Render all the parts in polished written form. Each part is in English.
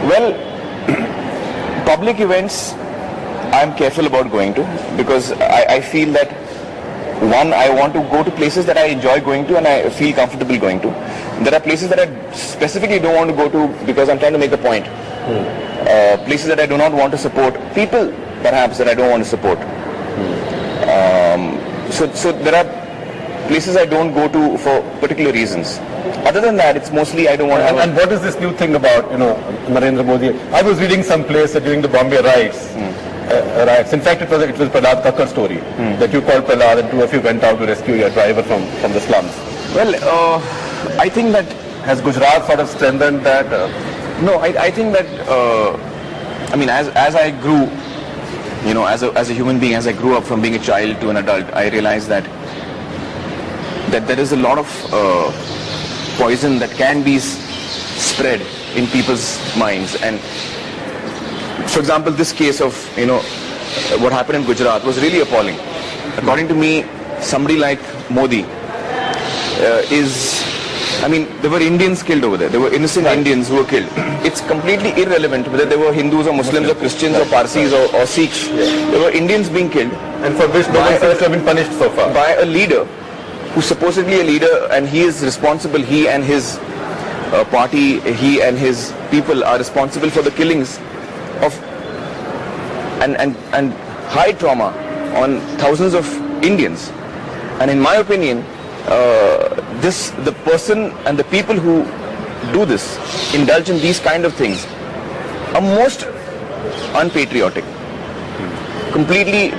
Well, public events I'm careful about going to, because I feel that, one, I want to go to places that I enjoy going to and I feel comfortable going to. There are places that I specifically don't want to go to because I'm trying to make a point. Places that I do not want to support, people perhaps that I don't want to support. So there are places I don't go to for particular reasons. Other than that, it's mostly I don't want to have and what is this new thing about, Narendra Modi? I was reading some place that during the Bombay riots, in fact it was Prahlad Kakkar's story, that you called Prahlad and two of you went out to rescue your driver from the slums. Well, I think that... Has Gujarat sort of strengthened that? No, I think that, as I grew, as a human being, as I grew up from being a child to an adult, I realized that there is a lot of poison that can be spread in people's minds. And for example, this case of, what happened in Gujarat was really appalling. According to me, somebody like Modi there were Indians killed over there. There were innocent Indians who were killed. It's completely irrelevant whether they were Hindus or Muslims or Christians or Parsis or Sikhs. There were Indians being killed. And for which no one seems to have been punished so far. By a leader who's supposedly a leader, and he is responsible, he and his party, he and his people are responsible for the killings of and high trauma on thousands of Indians. And in my opinion, the person and the people who do this, indulge in these kind of things, are most unpatriotic, completely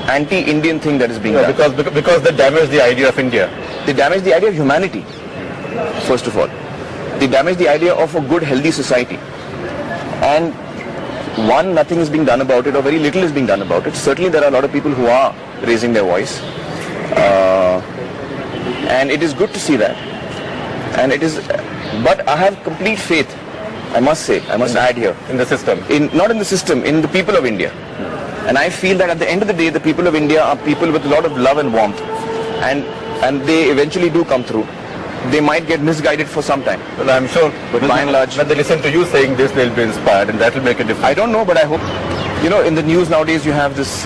anti-Indian thing that is being done. Because they damage the idea of India. They damage the idea of humanity, first of all. They damage the idea of a good, healthy society. And one, nothing is being done about it, or very little is being done about it. Certainly there are a lot of people who are raising their voice. And it is good to see that. But I have complete faith, I must add here. In the system? Not in the system, in the people of India. And I feel that at the end of the day, the people of India are people with a lot of love and warmth. And they eventually do come through. They might get misguided for some time. Well, I'm sure, but by and large, when they listen to you saying this, they'll be inspired, and that will make a difference. I don't know, but I hope. In the news nowadays, you have this,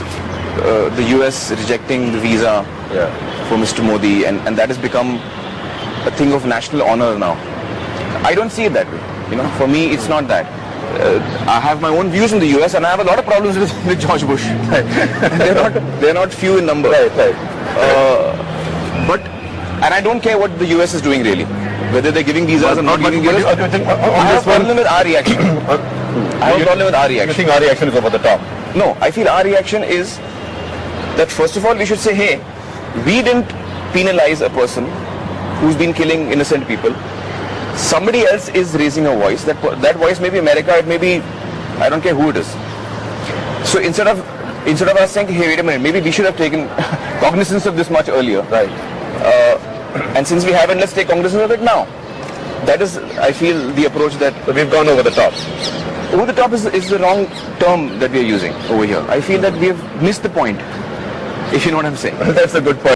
the US rejecting the visa for Mr. Modi, and that has become a thing of national honor now. I don't see it that way. For me, it's not that. I have my own views in the US, and I have a lot of problems with George Bush. they're not few in number. And I don't care what the US is doing really, whether they're giving visas or not giving visas. I have a problem with our reaction. You think our reaction is over the top? No, I feel our reaction is that first of all we should say, hey, we didn't penalize a person who's been killing innocent people. Somebody else is raising a voice. That voice may be America, it may be, I don't care who it is. So instead of us saying, hey, wait a minute, maybe we should have taken cognizance of this much earlier. Right. And since we haven't, let's take cognizance of it now. That is, I feel, the approach that... So we've gone over the top. Over the top is the wrong term that we are using over here. I feel that we have missed the point, if you know what I'm saying. That's a good point.